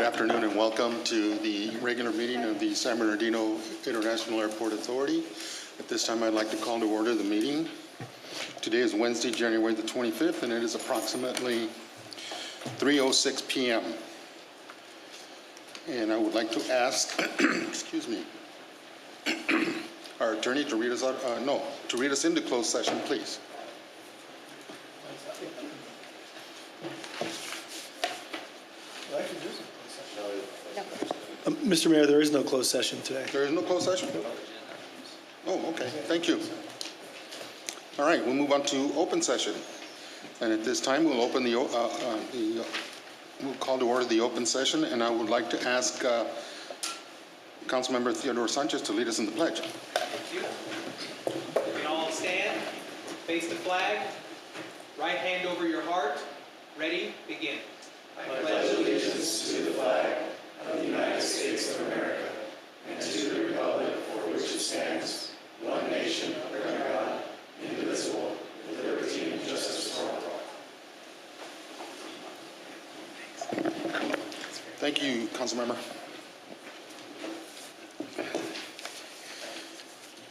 afternoon and welcome to the regular meeting of the San Bernardino International Airport Authority. At this time, I'd like to call to order the meeting. Today is Wednesday, January the 25th, and it is approximately 3:06 p.m. And I would like to ask, excuse me, our attorney to read us out, to read us into closed session, please. Mr. Mayor, there is no closed session today. There is no closed session? Oh, okay. Thank you. All right, we'll move on to open session. And at this time, we'll open we'll call to order the open session, and I would like to ask Councilmember Theodore Sanchez to lead us in the pledge. Thank you. You can all stand, face the flag, right hand over your heart. Ready? Begin. I pledge allegiance to the flag of the United States of America and to the republic for which it stands, one nation, under God, indivisible, with liberty and justice for all. Thank you, Councilmember.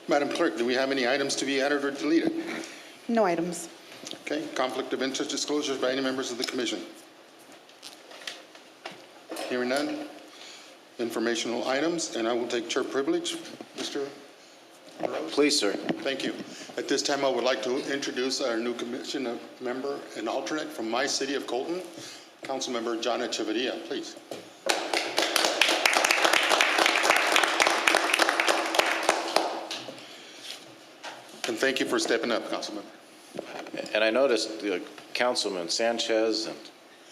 Madam Clerk, do we have any items to be added or deleted? No items. Okay, conflict of interest disclosures by any members of the commission? Hearing none. Informational items, and I will take chair privilege. Mr. Rose? Please, sir. Thank you. At this time, I would like to introduce our new commission member and alternate from my city of Colton, Councilmember John Echeverria, please. And thank you for stepping up, Councilmember. And I noticed Councilman Sanchez and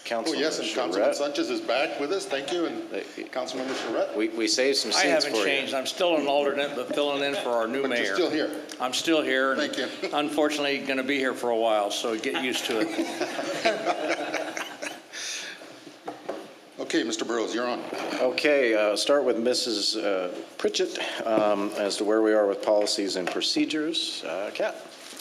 Councilman yes, and Councilman Charette. Sanchez is back with us. Thank you. And Councilmember Charette. We saved some seats I haven't for you. changed. I'm still an alternate, but filling in for our new But mayor. you're still here. I'm still here. Thank you. Unfortunately, going to be here for a while, so get used to it. Okay, Mr. Burrows, you're on. Okay, start with Mrs. Pritchett as to where we are with policies and procedures. Kat.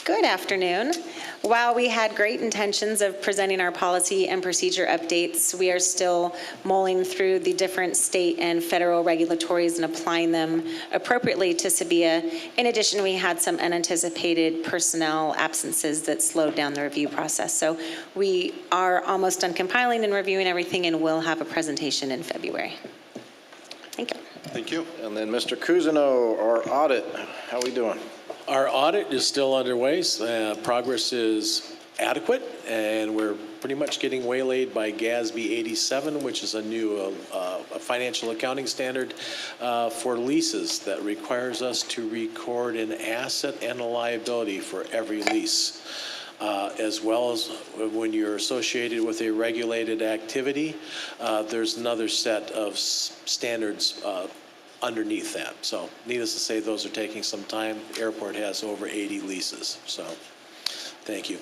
Good afternoon. While we had great intentions of presenting our policy and procedure updates, we are still mulling through the different state and federal regulatories and applying them appropriately to SBIAA. In addition, we had some unanticipated personnel absences that slowed down the review process. So we are almost done compiling and reviewing everything, and we'll have a presentation in February. Thank you. Thank you. And then Mr. Cousineau, our audit. How are we doing? Our audit is still underway. Progress is adequate, and we're pretty much getting waylaid by GASB 87, which is a new financial accounting standard for leases that requires us to record an asset and a liability for every lease. As well as when you're associated with a regulated activity, there's another set of standards underneath that. So needless to say, those are taking some time. The airport has over 80 leases. So thank you.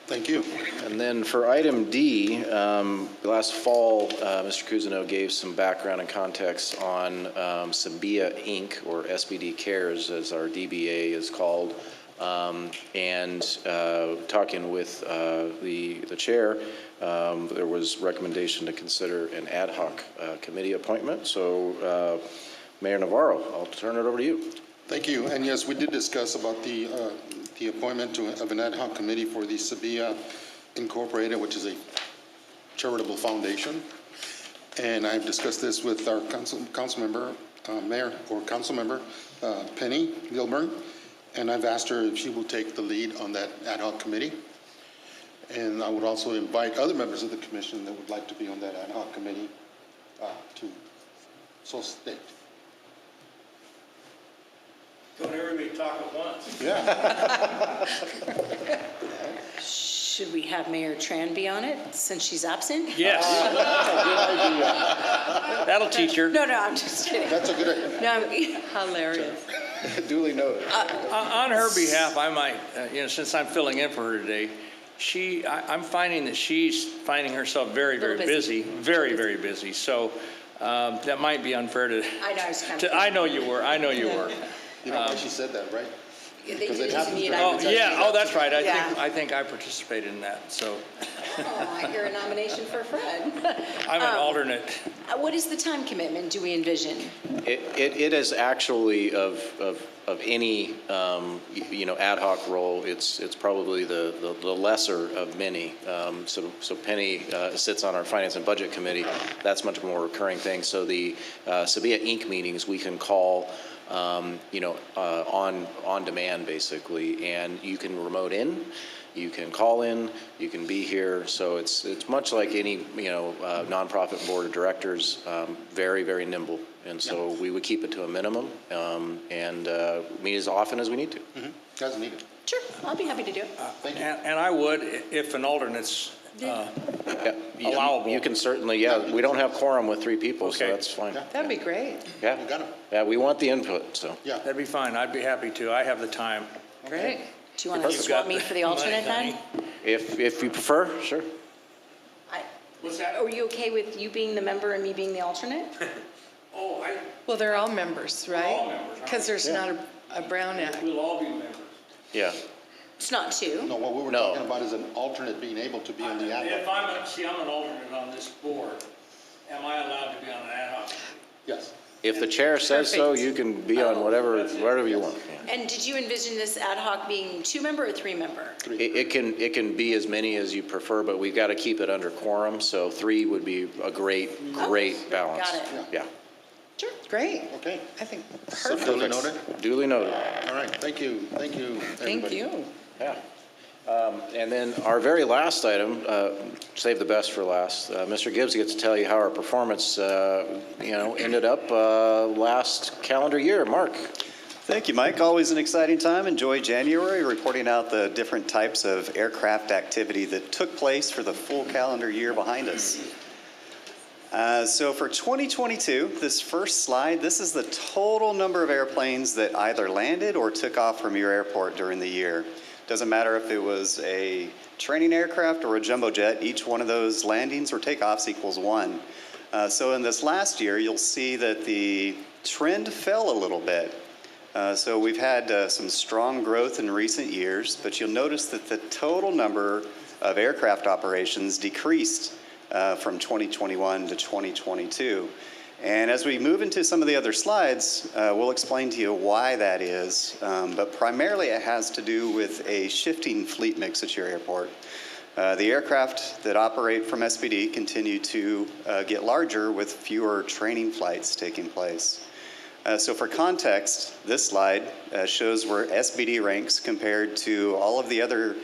Thank you. And then for item D, last fall, Mr. Cousineau gave some background and context on SBIAA Inc., or SBD Cares, as our DBA is called. And talking with the chair, there was recommendation to consider an ad hoc committee appointment. So Mayor Navarro, I'll turn it over to you. Thank you. And yes, we did discuss about the appointment of an ad hoc committee for the SBIAA Incorporated, which is a charitable foundation. And I've discussed this with our council member, Penny Gilburn, and I've asked her if she will take the lead on that ad hoc committee. And I would also invite other members of the commission that would like to be on that ad hoc committee to so state. Don't everybody talk at once. Yeah. Should we have Mayor Tran be on it since she's absent? Yes. That'll teach her. No, I'm just kidding. That's a good idea. No, hilarious. Duly noted. On her behalf, I might, since I'm filling in for her today, I'm finding that she's finding herself very, very busy, very, very busy. So that might be unfair to. I know. I know you were. You know why she said that, right? They did it it to happens me, to and her. I Oh, yeah. Oh, that's right. Yeah. I think I participated in that. So Oh, I hear a nomination for Fred. I'm an alternate. What is the time commitment do we envision? It is actually of any, ad hoc role, it's probably the lesser of many. So Penny sits on our Finance and Budget Committee. That's much more recurring thing. So the SBIAA Inc. meetings, we can call, on demand, basically. And you can remote in, you can call in, you can be here. So it's much like any, nonprofit board of directors, very, very nimble. And so we would keep it to a minimum and meet as often as we need to. As needed. Sure, I'll be happy to do it. Thank you. And I would, if an alternate's Yeah, allowable. You can certainly, we don't have quorum with 3 people, so Okay. that's fine. Yeah. That'd be great. Yeah, You got it. yeah, we want the input, so. Yeah. That'd be fine. I'd be happy to. I have the time. Great. Do you want to You've swap got me for the alternate money, then? If you prefer, sure. What's that? Are you okay with you being the member and me being the alternate? Oh, Well, they're all members, all right? members, aren't Because there's not a Brown Act. we'll all be members. Yeah. It's not two. No, what we were No. talking about is an alternate being able to be on the ad If hoc. I'm an alternate on this board, am I allowed to be on an ad hoc? Yes. If the chair says so, Perfect. you can be on whatever you want. Yeah. And did you envision this ad hoc being 2-member or 3-member? It can be as many as you prefer, but we've got to keep it under quorum, so 3 would be a great balance. Got it. Yeah. Sure. Great. Okay. I think, So duly noted. Duly noted. All right. Thank you. Thank you, thank everybody. you. Yeah. And then our very last item, save the best for last. Mr. Gibbs gets to tell you how our performance, ended up last calendar year. Mark. Thank you, Mike. Always an exciting time. Enjoy January, reporting out the different types of aircraft activity that took place for the full calendar year behind us. So for 2022, this first slide, this is the total number of airplanes that either landed or took off from your airport during the year. Doesn't matter if it was a training aircraft or a jumbo jet, each one of those landings or takeoffs equals 1. So in this last year, you'll see that the trend fell a little bit. So we've had some strong growth in recent years, but you'll notice that the total number of aircraft operations decreased from 2021 to 2022. And as we move into some of the other slides, we'll explain to you why that is. But primarily it has to do with a shifting fleet mix at your airport. The aircraft that operate from SBD continue to get larger with fewer training flights taking place. So for context, this slide shows where SBD ranks compared to all of the other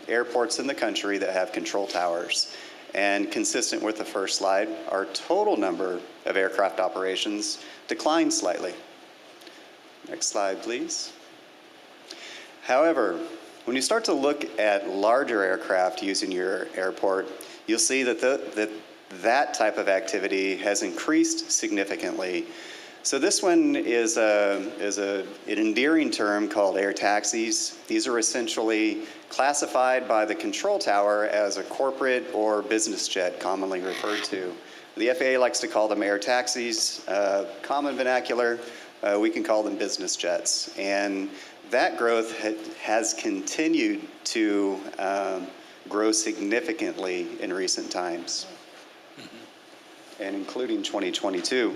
airports in the country that have control towers. And consistent with the first slide, our total number of aircraft operations declined slightly. Next slide, please. However, when you start to look at larger aircraft using your airport, you'll see that that type of activity has increased significantly. So this one is an endearing term called air taxis. These are essentially classified by the control tower as a corporate or business jet, commonly referred to. The FAA likes to call them air taxis. Common vernacular, we can call them business jets. And that growth has continued to grow significantly in recent times, and including 2022.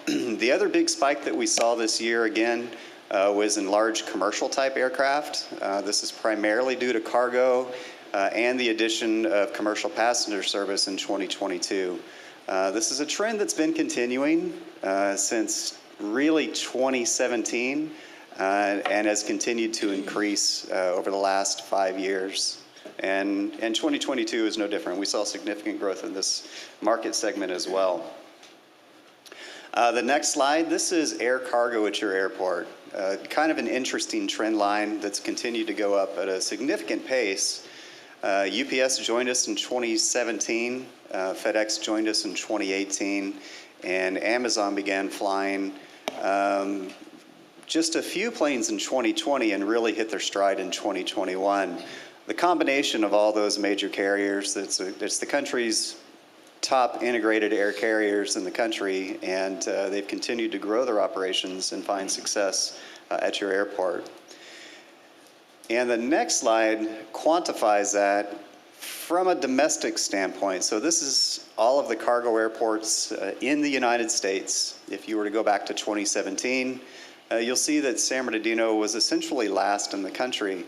The other big spike that we saw this year, again, was in large commercial type aircraft. This is primarily due to cargo and the addition of commercial passenger service in 2022. This is a trend that's been continuing since really 2017 and has continued to increase over the last 5 years. And 2022 is no different. We saw significant growth in this market segment as well. The next slide, this is air cargo at your airport. Kind of an interesting trend line that's continued to go up at a significant pace. UPS joined us in 2017, FedEx joined us in 2018, and Amazon began flying just a few planes in 2020 and really hit their stride in 2021. The combination of all those major carriers, it's the country's top integrated air carriers in the country, and they've continued to grow their operations and find success at your airport. And the next slide quantifies that From a domestic standpoint, so this is all of the cargo airports in the United States. If you were to go back to 2017, you'll see that San Bernardino was essentially last in the country.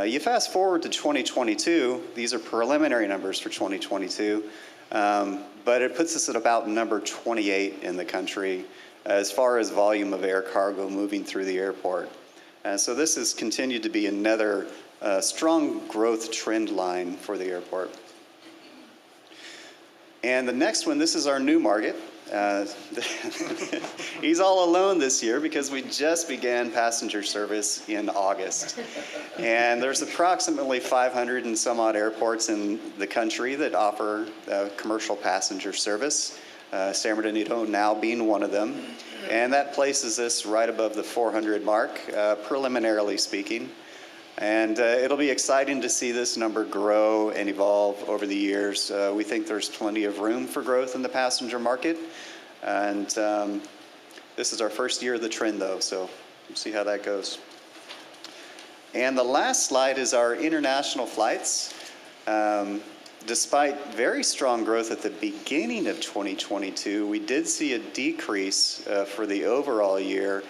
You fast forward to 2022, these are preliminary numbers for 2022, but it puts us at about number 28 in the country as far as volume of air cargo moving through the airport. So this has continued to be another strong growth trend line for the airport. And the next one, this is our new market. He's all alone this year because we just began passenger service in August. And there's approximately 500 and some odd airports in the country that offer commercial passenger service. San Bernardino now being one of them. And that places us right above the 400 mark, preliminarily speaking. And it'll be exciting to see this number grow and evolve over the years. We think there's plenty of room for growth in the passenger market. And this is our first year of the trend, though, so we'll see how that goes. And the last slide is our international flights. Despite very strong growth at the beginning of 2022, we did see a decrease for the overall year.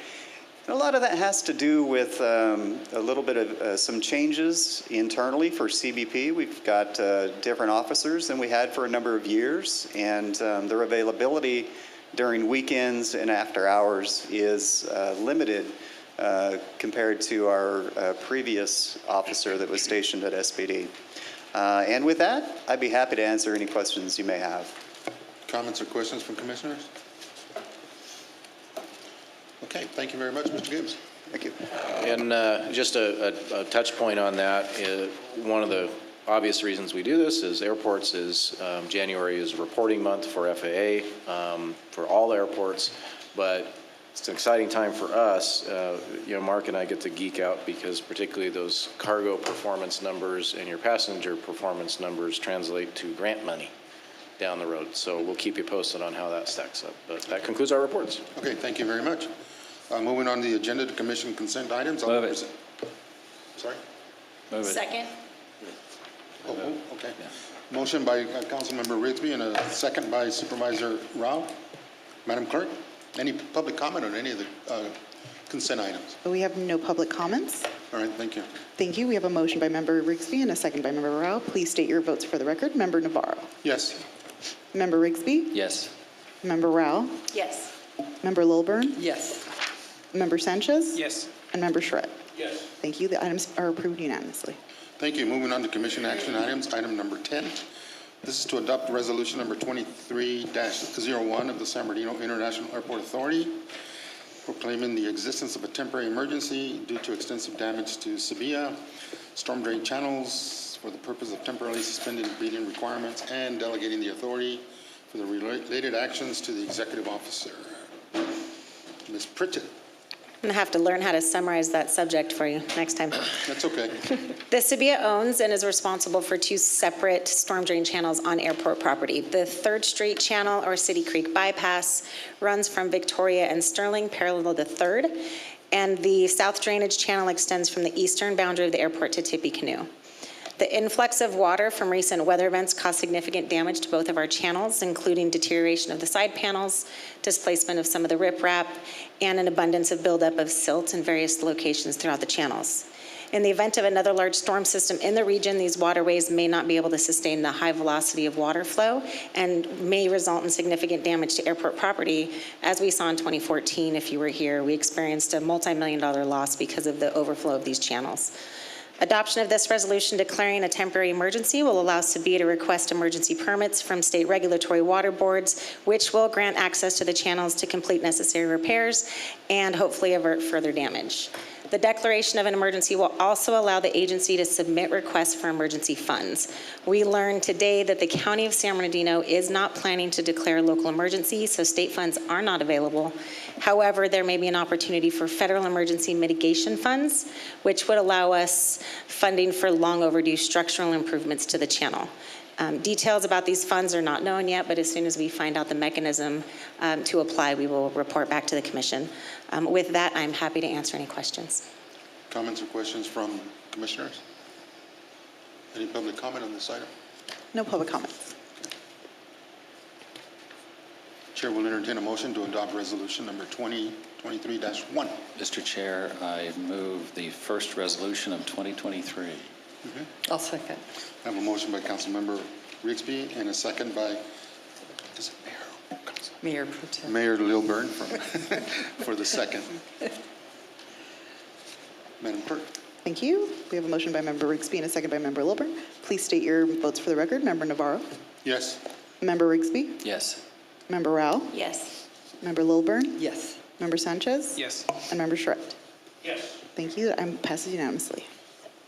And a lot of that has to do with a little bit of some changes internally for CBP. We've got different officers than we had for a number of years, and their availability during weekends and after hours is limited compared to our previous officer that was stationed at SPD. And with that, I'd be happy to answer any questions you may have. Comments or questions from commissioners? Okay, thank you very much, Mr. Gibbs. Thank you. And just a touch point on that, one of the obvious reasons we do this is airports is January is reporting month for FAA for all airports, but it's an exciting time for us. Mark and I get to geek out because particularly those cargo performance numbers and your passenger performance numbers translate to grant money down the road. So we'll keep you posted on how that stacks up. But that concludes our reports. Okay, thank you very much. Moving on to the agenda to commission consent items. Move it. Sorry? Move it. Second? Oh, okay. Motion by Councilmember Rigsby and a second by Supervisor Rao. Madam Clerk, any public comment on any of the consent items? We have no public comments. All right, thank you. Thank you. We have a motion by Member Rigsby and a second by Member Rao. Please state your votes for the record. Member Navarro. Yes. Member Rigsby. Yes. Member Rao. Yes. Member Lilburn. Yes. Member Sanchez. Yes. And Member Shred. Yes. Thank you. The items are approved unanimously. Thank you. Moving on to commission action items. Item number 10. This is to adopt resolution number 23-01 of the San Bernardino International Airport Authority, proclaiming the existence of a temporary emergency due to extensive damage to SBIAA storm drain channels for the purpose of temporarily suspending bidding requirements and delegating the authority for the related actions to the executive officer. Ms. Pritchett. I'm going to have to learn how to summarize that subject for you next time. That's okay. The SBIAA owns and is responsible for two separate storm drain channels on airport property. The 3rd Street Channel, or City Creek Bypass, runs from Victoria and Sterling parallel to 3rd, and the South Drainage Channel extends from the eastern boundary of the airport to Tippecanoe. The influx of water from recent weather events caused significant damage to both of our channels, including deterioration of the side panels, displacement of some of the riprap, and an abundance of buildup of silt in various locations throughout the channels. In the event of another large storm system in the region, these waterways may not be able to sustain the high velocity of water flow and may result in significant damage to airport property. As we saw in 2014, if you were here, we experienced a multi-million-dollar loss because of the overflow of these channels. Adoption of this resolution declaring a temporary emergency will allow SBIAA to request emergency permits from state regulatory water boards, which will grant access to the channels to complete necessary repairs and hopefully avert further damage. The declaration of an emergency will also allow the agency to submit requests for emergency funds. We learned today that the County of San Bernardino is not planning to declare local emergency, so state funds are not available. However, there may be an opportunity for federal emergency mitigation funds, which would allow us funding for long overdue structural improvements to the channel. Details about these funds are not known yet, but as soon as we find out the mechanism to apply, we will report back to the commission. With that, I'm happy to answer any questions. Comments or questions from commissioners? Any public comment on this item? No public comments. Chair will entertain a motion to adopt resolution number 2023-1. Mr. Chair, I move the first resolution of 2023. I'll second. I have a motion by Councilmember Rigsby and a second by, is it Mayor Pro Tem. Mayor Lilburn for the second. Madam Clerk. Thank you. We have a motion by Member Rigsby and a second by Member Lilburn. Please state your votes for the record. Member Navarro? Yes. Member Rigsby? Yes. Member Rao? Yes. Member Lilburn? Yes. Member Sanchez? Yes. And Member Charette? Yes. Thank you. That passes unanimously.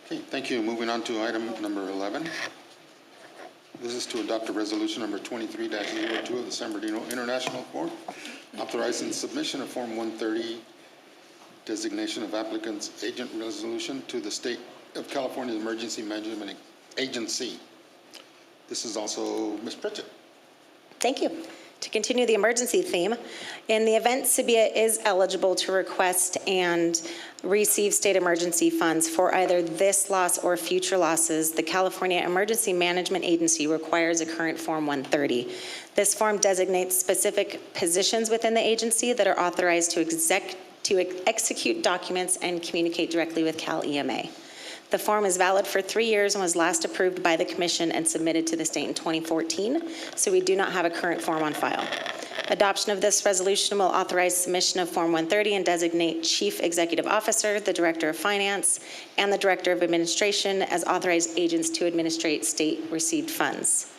Okay, thank you. Moving on to item number 11. This is to adopt a resolution number 23-02 of the San Bernardino International Court, authorizing submission of Form 130, designation of applicant's agent resolution to the State of California Emergency Management Agency. This is also Ms. Pritchett. Thank you. To continue the emergency theme, in the event SBIAA is eligible to request and receive state emergency funds for either this loss or future losses, the California Emergency Management Agency requires a current Form 130. This form designates specific positions within the agency that are authorized to execute documents and communicate directly with Cal EMA. The form is valid for 3 years and was last approved by the Commission and submitted to the state in 2014, so we do not have a current form on file. Adoption of this resolution will authorize submission of Form 130 and designate Chief Executive Officer, the Director of Finance, and the Director of Administration as authorized agents to administrate state-received funds.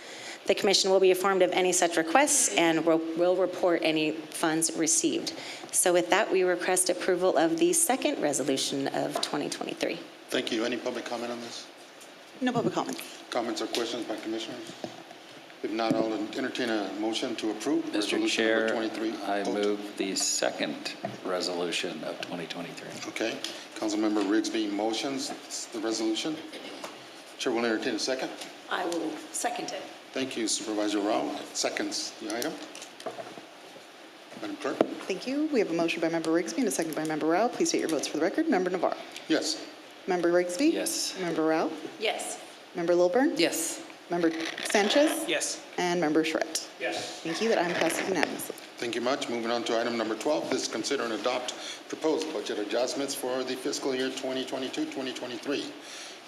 The Commission will be informed of any such requests and will report any funds received. So with that, we request approval of the second resolution of 2023. Thank you. Any public comment on this? No public comments. Comments or questions by commissioners? If not, I'll entertain a motion to approve Mr. resolution Chair, number 23. I move the second resolution of 2023. Okay. Councilmember Rigsby motions the resolution. Chair will entertain a second. I will second it. Thank you, Supervisor Rao. Seconds the item. Madam Clerk? Thank you. We have a motion by Member Rigsby and a second by Member Rao. Please state your votes for the record. Member Navarro? Yes. Member Rigsby? Yes. Member Rao? Yes. Member Lilburn? Yes. Member Sanchez? Yes. And Member Charette? Yes. Thank you. That item passes unanimously. Thank you much. Moving on to item number 12. This is consider and adopt proposed budget adjustments for the fiscal year 2022-2023.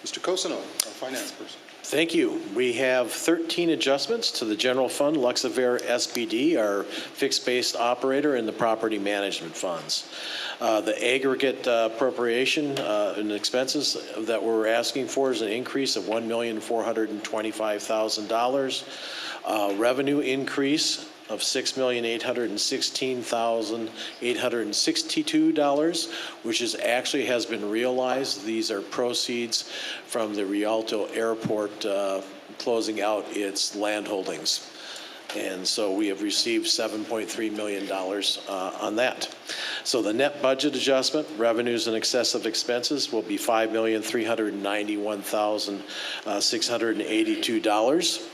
Mr. Cosino, our finance person. Thank you. We have 13 adjustments to the general fund, Luxaver SBD, our fixed-based operator, and the property management funds. The aggregate appropriation and expenses that we're asking for is an increase of $1,425,000. Revenue increase of $6,816,862, which actually has been realized. These are proceeds from the Rialto Airport closing out its land holdings. And so we have received $7.3 million on that. So the net budget adjustment, revenues in excess of expenses, will be $5,391,682.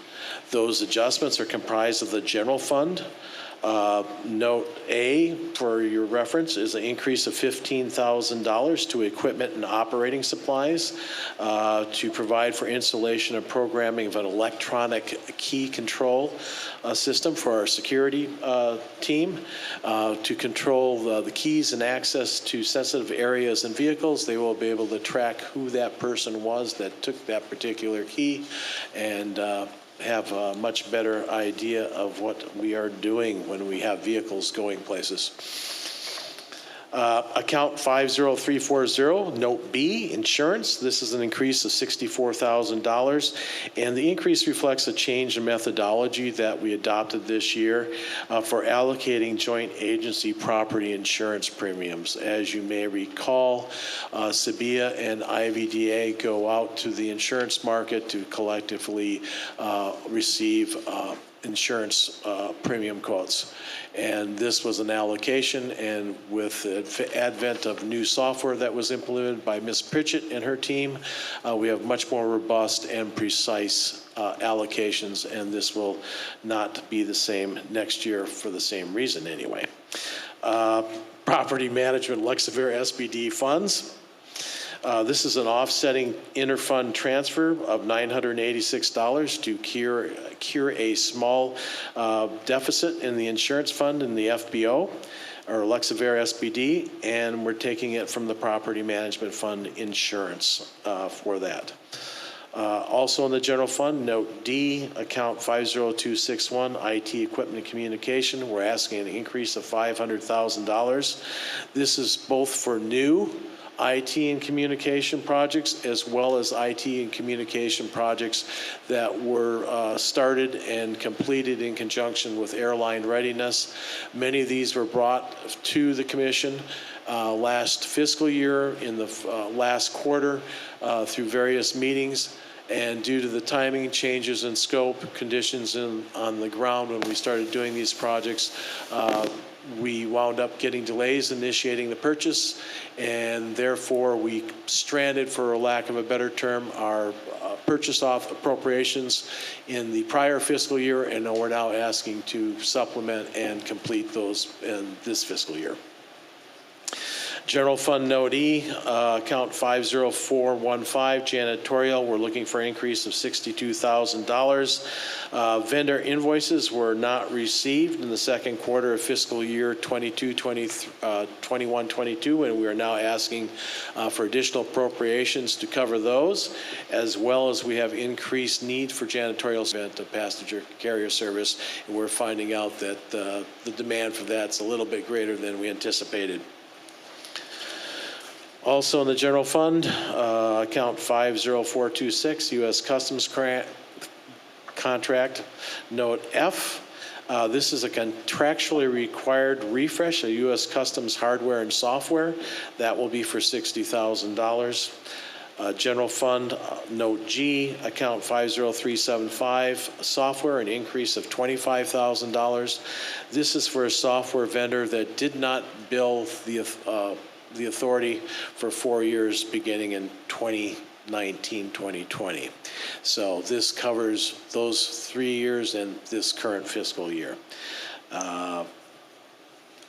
Those adjustments are comprised of the general fund. Note A, for your reference, is an increase of $15,000 to equipment and operating supplies to provide for installation and programming of an electronic key control system for our security team to control the keys and access to sensitive areas and vehicles. They will be able to track who that person was that took that particular key and have a much better idea of what we are doing when we have vehicles going places. Account 50340, Note B, insurance. This is an increase of $64,000, and the increase reflects a change in methodology that we adopted this year for allocating joint agency property insurance premiums. As you may recall, SBIAA and IVDA go out to the insurance market to collectively receive insurance premium quotes. And this was an allocation, and with the advent of new software that was implemented by Ms. Pritchett and her team, we have much more robust and precise allocations, and this will not be the same next year for the same reason anyway. Property management, Luxaver SBD funds. This is an offsetting interfund transfer of $986 to cure a small deficit in the insurance fund in the FBO, or Lexavere SBD, and we're taking it from the Property Management Fund insurance for that. Also in the general fund, note D, account 50261, IT equipment and communication. We're asking an increase of $500,000. This is both for new IT and communication projects, as well as IT and communication projects that were started and completed in conjunction with airline readiness. Many of these were brought to the commission last fiscal year in the last quarter through various meetings. And due to the timing changes in scope, conditions on the ground when we started doing these projects, we wound up getting delays initiating the purchase, and therefore we stranded, for lack of a better term, our purchase off appropriations in the prior fiscal year, and we're now asking to supplement and complete those in this fiscal year. General Fund Note E, account 50415, janitorial, we're looking for an increase of $62,000. Vendor invoices were not received in the second quarter of fiscal year 21-22, and we are now asking for additional appropriations to cover those, as well as we have increased need for janitorial passenger carrier service, and we're finding out that the demand for that's a little bit greater than we anticipated. Also in the general fund, account 50426, U.S. Customs contract, note F. This is a contractually required refresh of U.S. Customs hardware and software. That will be for $60,000. General fund, note G, account 50375, software, an increase of $25,000. This is for a software vendor that did not bill the authority for 4 years beginning in 2019-2020. So this covers those 3 years and this current fiscal year.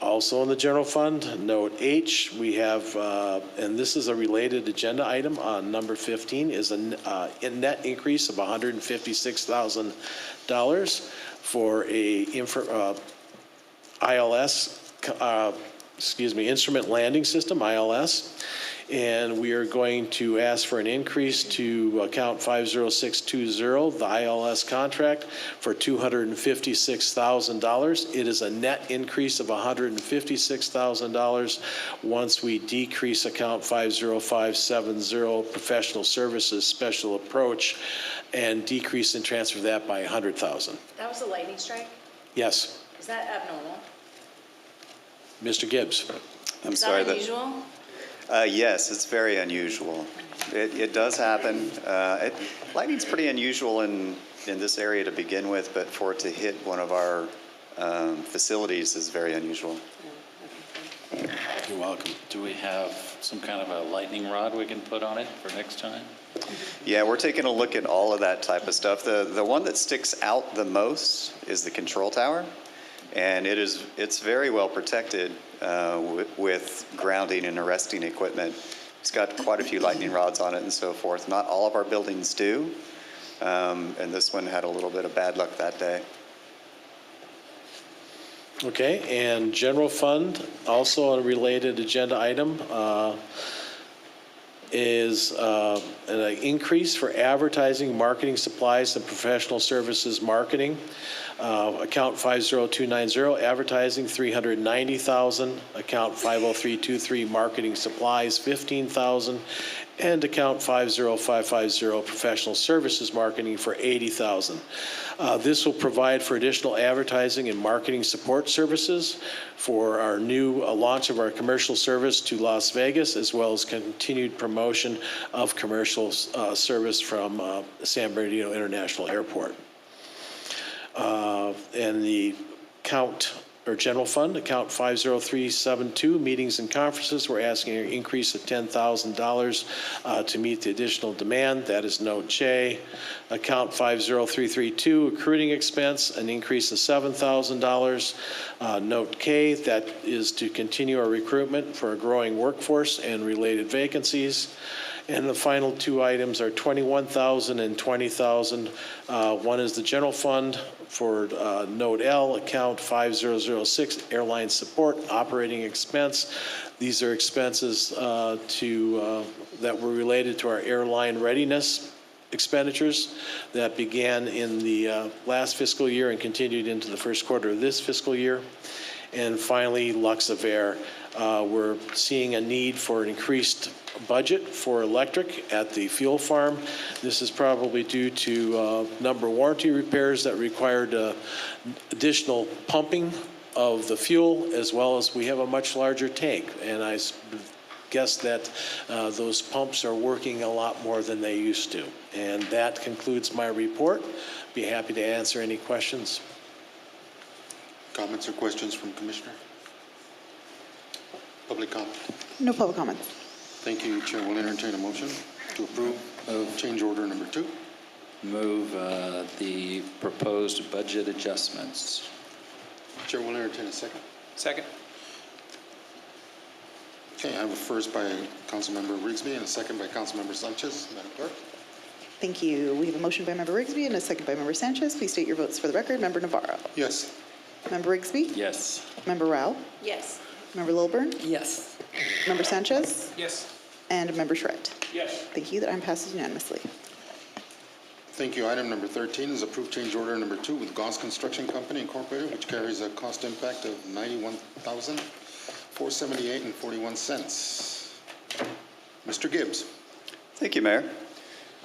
Also in the general fund, note H, we have, and this is a related agenda item on number 15, is a net increase of $156,000 for a ILS, Instrument Landing System, ILS, and we are going to ask for an increase to account 50620, the ILS contract, for $256,000. It is a net increase of $156,000 once we decrease account 50570, professional services, special approach, and decrease and transfer that by $100,000. That was a lightning strike? Yes. Is that abnormal? Mr. Gibbs. I'm Is sorry. that unusual? Yes, it's very unusual. It does happen. Lightning's pretty unusual in this area to begin with, but for it to hit one of our facilities is very unusual. You're welcome. Do we have some kind of a lightning rod we can put on it for next time? Yeah, we're taking a look at all of that type of stuff. The one that sticks out the most is the control tower. And it's very well protected with grounding and arresting equipment. It's got quite a few lightning rods on it and so forth. Not all of our buildings do, and this one had a little bit of bad luck that day. Okay, and general fund, also a related agenda item, is an increase for advertising, marketing supplies, and professional services marketing. Account 50290, advertising, $390,000. Account 50323, marketing supplies, $15,000. And account 50550, professional services marketing, for $80,000. This will provide for additional advertising and marketing support services for our new launch of our commercial service to Las Vegas, as well as continued promotion of commercial service from San Bernardino International Airport. And the or General Fund, account 50372, meetings and conferences. We're asking an increase of $10,000 to meet the additional demand. That is note J. Account 50332, recruiting expense, an increase of $7,000. Note K, that is to continue our recruitment for a growing workforce and related vacancies. And the final two items are $21,000 and $20,000. One is the general fund for note L, account 5006, airline support, operating expense. These are expenses that were related to our airline readiness expenditures that began in the last fiscal year and continued into the first quarter of this fiscal year. And finally, Luxair. We're seeing a need for an increased budget for electric at the fuel farm. This is probably due to number of warranty repairs that required additional pumping of the fuel, as well as we have a much larger tank. And I guess that those pumps are working a lot more than they used to. And that concludes my report. Be happy to answer any questions. Comments or questions from Commissioner? Public comment? No public comments. Thank you, Chair. Will entertain a motion to approve change order number 2. Move the proposed budget adjustments. Chair will entertain a second. Second. Okay, I have a first by Councilmember Rigsby and a second by Councilmember Sanchez. Madam Clerk? Thank you. We have a motion by Member Rigsby and a second by Member Sanchez. Please state your votes for the record. Member Navarro. Yes. Member Rigsby. Yes. Member Rao. Yes. Member Lilburn. Yes. Member Sanchez. Yes. And Member Schredt. Yes. Thank you. That item passes unanimously. Thank you. Item number 13 is approved change order number 2 with Goss Construction Company Incorporated, which carries a cost impact of $91,478.41. Mr. Gibbs. Thank you, Mayor.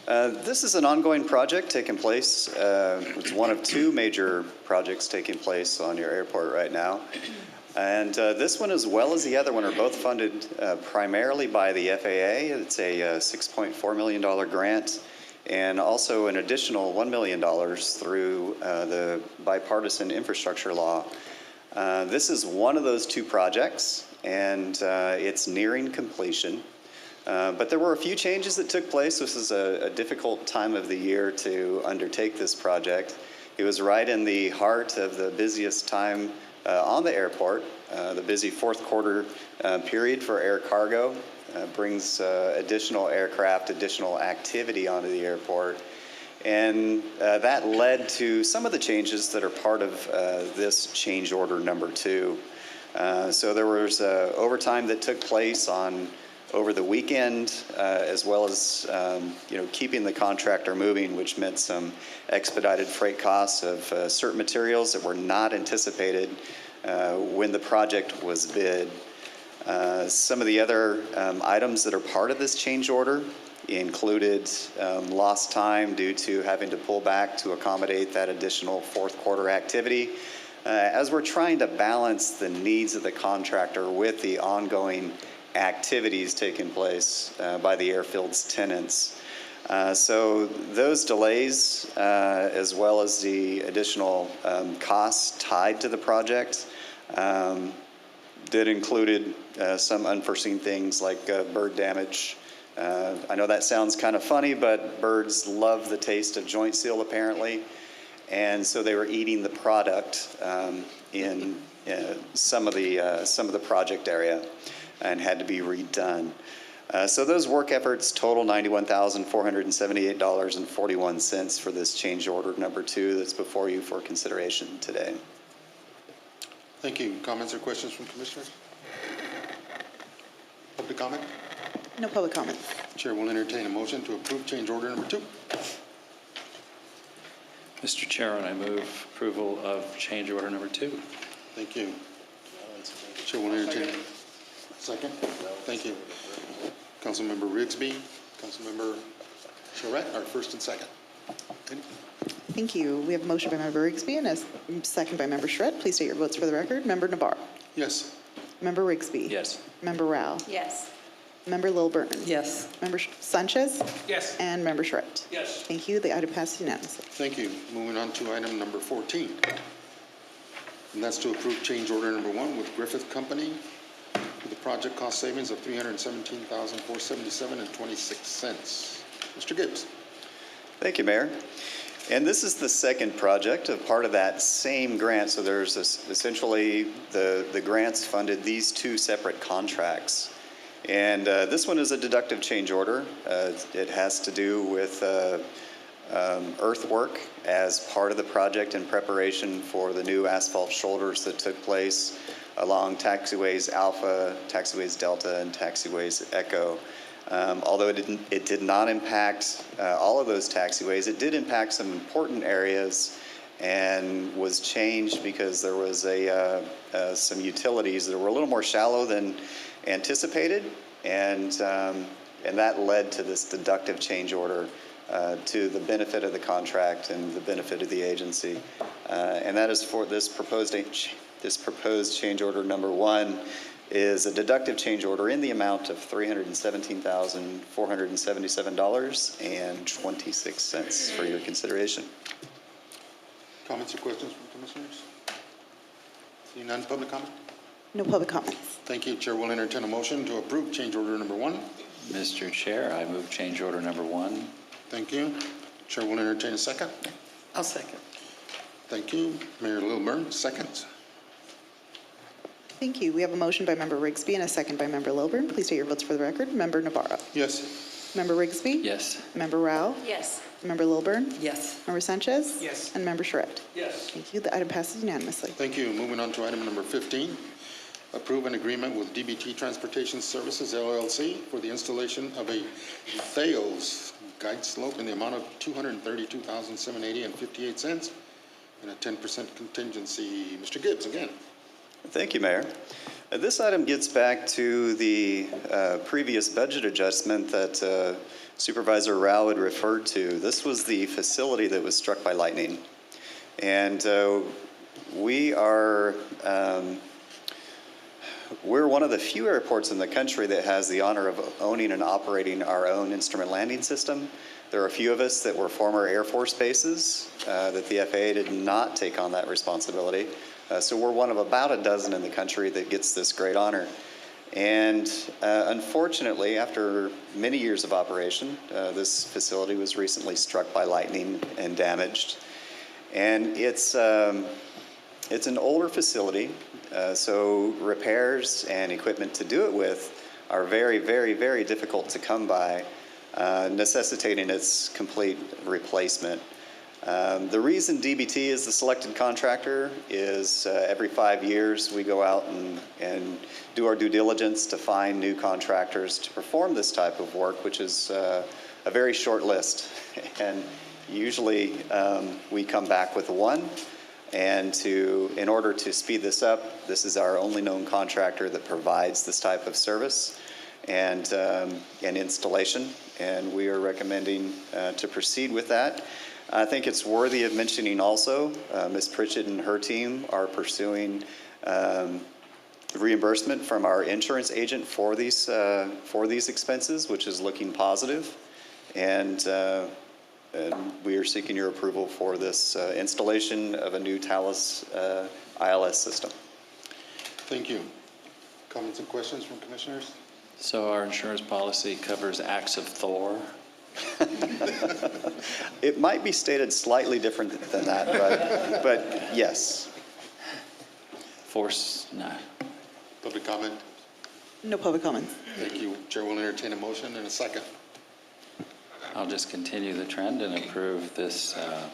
This is an ongoing project taking place. It's one of 2 major projects taking place on your airport right now. And this one, as well as the other one, are both funded primarily by the FAA. It's a $6.4 million grant, and also an additional $1 million through the bipartisan infrastructure law. This is one of those 2 projects, and it's nearing completion. But there were a few changes that took place. This is a difficult time of the year to undertake this project. It was right in the heart of the busiest time on the airport. The busy fourth quarter period for air cargo brings additional aircraft, additional activity onto the airport. And that led to some of the changes that are part of this change order number 2. So there was overtime that took place over the weekend, as well as keeping the contractor moving, which meant some expedited freight costs of certain materials that were not anticipated when the project was bid. Some of the other items that are part of this change order included lost time due to having to pull back to accommodate that additional fourth quarter activity, as we're trying to balance the needs of the contractor with the ongoing activities taking place by the airfield's tenants. So those delays, as well as the additional costs tied to the project, did included some unforeseen things like bird damage. I know that sounds kind of funny, but birds love the taste of joint seal apparently, and so they were eating the product in some of the project area, and had to be redone. So those work efforts total $91,478.41 for this change order number 2 that's before you for consideration today. Thank you. Comments or questions from commissioners? Public comment? No public comment. Chair will entertain a motion to approve change order number 2. Mr. Chairman, I move approval of change order number 2. Thank you. Chair will entertain. Second? Thank you. Councilmember Rigsby, Councilmember Charette, our first and second. Thank you. We have a motion by Member Rigsby and a second by Member Schredt. Please state your votes for the record. Member Navarro. Yes. Member Rigsby. Yes. Member Rao. Yes. Member Lilburn. Yes. Member Sanchez. Yes. And Member Schredt. Yes. Thank you. The item passes unanimously. Thank you. Moving on to item number 14. And that's to approve change order number 1 with Griffith Company with a project cost savings of $317,477.26. Mr. Gibbs. Thank you, Mayor. And this is the second project of part of that same grant. So there's essentially the grants funded these 2 separate contracts. And this one is a deductive change order. It has to do with earthwork as part of the project in preparation for the new asphalt shoulders that took place along taxiways Alpha, taxiways Delta, and taxiways Echo. Although it did not impact all of those taxiways, it did impact some important areas and was changed because there was some utilities that were a little more shallow than anticipated, and that led to this deductive change order to the benefit of the contract and the benefit of the agency. And that is for this proposed change order number 1 is a deductive change order in the amount of $317,477.26 for your consideration. Comments or questions from commissioners? Seeing none, public comment? No public comments. Thank you. Chair will entertain a motion to approve change order number 1. Mr. Chair, I move change order number 1. Thank you. Chair will entertain a second. I'll second. Thank you. Mayor Lilburn, seconds. Thank you. We have a motion by Member Rigsby and a second by Member Lilburn. Please state your votes for the record. Member Navarro. Yes. Member Rigsby. Yes. Member Rao. Yes. Member Lilburn. Yes. Member Sanchez. Yes. And Member Charette. Yes. Thank you. The item passes unanimously. Thank you. Moving on to item number 15. Approve an agreement with DBT Transportation Services LLC for the installation of a Thales guide slope in the amount of $232,780.58 and a 10% contingency. Mr. Gibbs, again. Thank you, Mayor. This item gets back to the previous budget adjustment that Supervisor Rao had referred to. This was the facility that was struck by lightning. And we're one of the few airports in the country that has the honor of owning and operating our own instrument landing system. There are a few of us that were former Air Force bases that the FAA did not take on that responsibility. So we're one of about a dozen in the country that gets this great honor. And unfortunately, after many years of operation, this facility was recently struck by lightning and damaged. And it's an older facility, so repairs and equipment to do it with are very, very, very difficult to come by, necessitating its complete replacement. The reason DBT is the selected contractor is every 5 years we go out and do our due diligence to find new contractors to perform this type of work, which is a very short list. And usually we come back with one. And in order to speed this up, this is our only known contractor that provides this type of service and installation. And we are recommending to proceed with that. I think it's worthy of mentioning also, Ms. Pritchett and her team are pursuing reimbursement from our insurance agent for these expenses, which is looking positive. And we are seeking your approval for this installation of a new Thales ILS system. Thank you. Comments and questions from commissioners? So our insurance policy covers acts of Thor? It might be stated slightly different than that, but yes. Force, no. Public comment? No public comments. Thank you. Chair will entertain a motion in a second. I'll just continue the trend and approve this, I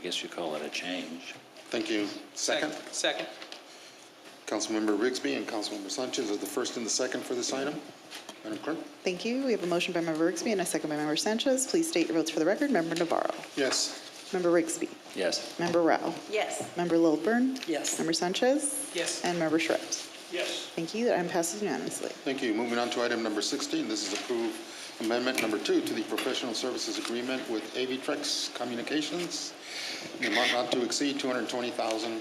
guess you call it a change. Thank you. Second? Second. Councilmember Rigsby and Councilmember Sanchez are the first and the second for this item. Madam Clerk? Thank you. We have a motion by Member Rigsby and a second by Member Sanchez. Please state your votes for the record. Member Navarro. Yes. Member Rigsby. Yes. Member Rao. Yes. Member Lilburn. Yes. Member Sanchez. Yes. And Member Charette. Yes. Thank you. That item passes unanimously. Thank you. Moving on to item number 16. This is approved amendment number 2 to the professional services agreement with Avitrex Communications. The amount not to exceed $220,000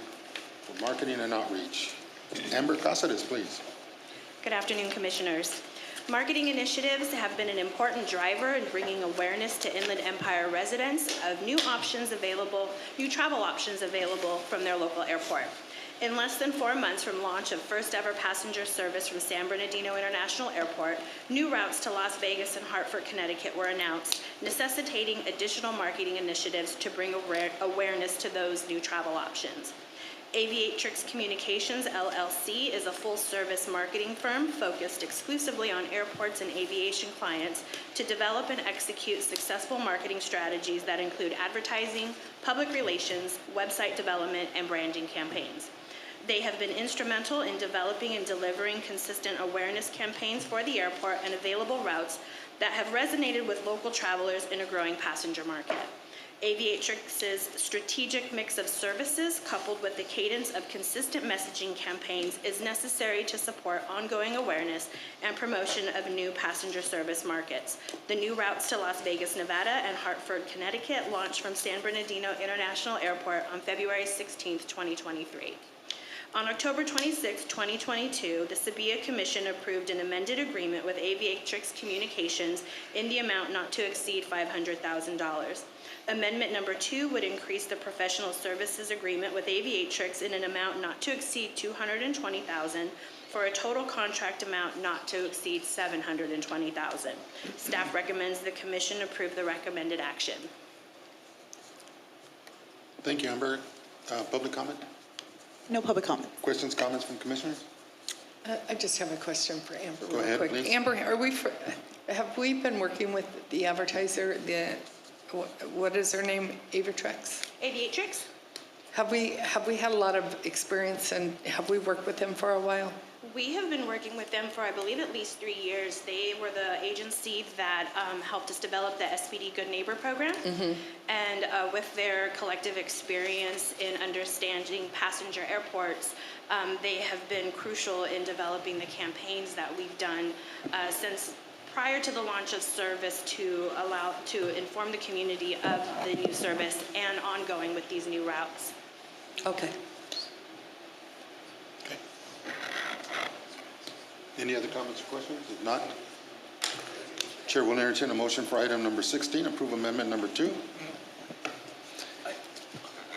for marketing and outreach. Amber Casares, please. Good afternoon, Commissioners. Marketing initiatives have been an important driver in bringing awareness to Inland Empire residents of new travel options available from their local airport. In less than 4 months from launch of first ever passenger service from San Bernardino International Airport, new routes to Las Vegas and Hartford, Connecticut were announced, necessitating additional marketing initiatives to bring awareness to those new travel options. Aviatrix Communications, LLC is a full-service marketing firm focused exclusively on airports and aviation clients to develop and execute successful marketing strategies that include advertising, public relations, website development, and branding campaigns. They have been instrumental in developing and delivering consistent awareness campaigns for the airport and available routes that have resonated with local travelers in a growing passenger market. Aviatrix's strategic mix of services, coupled with the cadence of consistent messaging campaigns, is necessary to support ongoing awareness and promotion of new passenger service markets. The new routes to Las Vegas, Nevada and Hartford, Connecticut launched from San Bernardino International Airport on February 16, 2023. On October 26, 2022, the SBIAA Commission approved an amended agreement with Aviatrix Communications in the amount not to exceed $500,000. Amendment number 2 would increase the professional services agreement with Aviatrix in an amount not to exceed $220,000 for a total contract amount not to exceed $720,000. Staff recommends the Commission approve the recommended action. Thank you, Amber. Public comment? No public comment. Questions, comments from commissioners? I just have a question for Amber Go real ahead, quick. please. Amber, have we been working with the advertiser, what is her name, Aviatrix? Aviatrix? Have we had a lot of experience and have we worked with them for a while? We have been working with them for, I believe, at least 3 years. They were the agency that helped us develop the SPD Good Neighbor program. And with their collective experience in understanding passenger airports, they have been crucial in developing the campaigns that we've done since prior to the launch of service to inform the community of the new service and ongoing with these new routes. Okay. Okay. Any other comments or questions? If not, Chair will entertain a motion for item number 16, approve amendment number 2.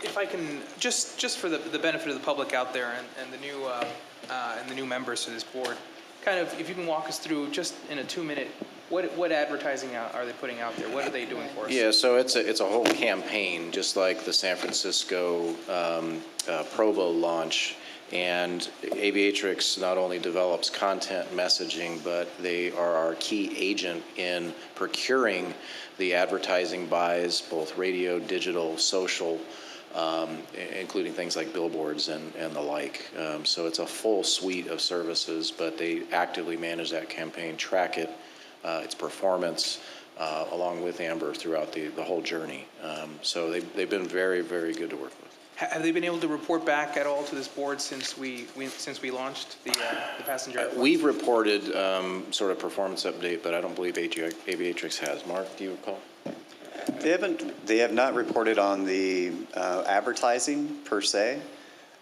If I can, just for the benefit of the public out there and the new members to this board, kind of, if you can walk us through just in a 2-minute, what advertising are they putting out there? What are they doing for us? Yeah, so it's a whole campaign, just like the San Francisco Provo launch. And Aviatrix not only develops content messaging, but they are our key agent in procuring the advertising buys, both radio, digital, social, including things like billboards and the like. So it's a full suite of services, but they actively manage that campaign, track it, its performance, along with Amber throughout the whole journey. So they've been very, very good to work with. Have they been able to report back at all to this board since we launched the passenger airports? We've reported sort of performance update, but I don't believe Aviatrix has. Mark, do you recall? They have not reported on the advertising per se.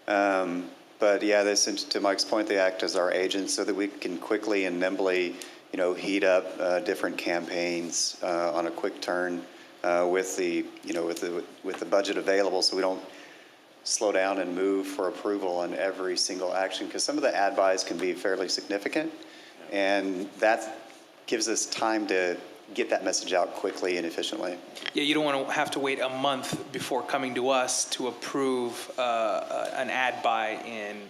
But yeah, to Mike's point, they act as our agents so that we can quickly and nimbly, heat up different campaigns on a quick turn with the budget available, so we don't slow down and move for approval on every single action, because some of the ad buys can be fairly significant, and that gives us time to get that message out quickly and efficiently. Yeah, you don't want to have to wait a month before coming to us to approve an ad buy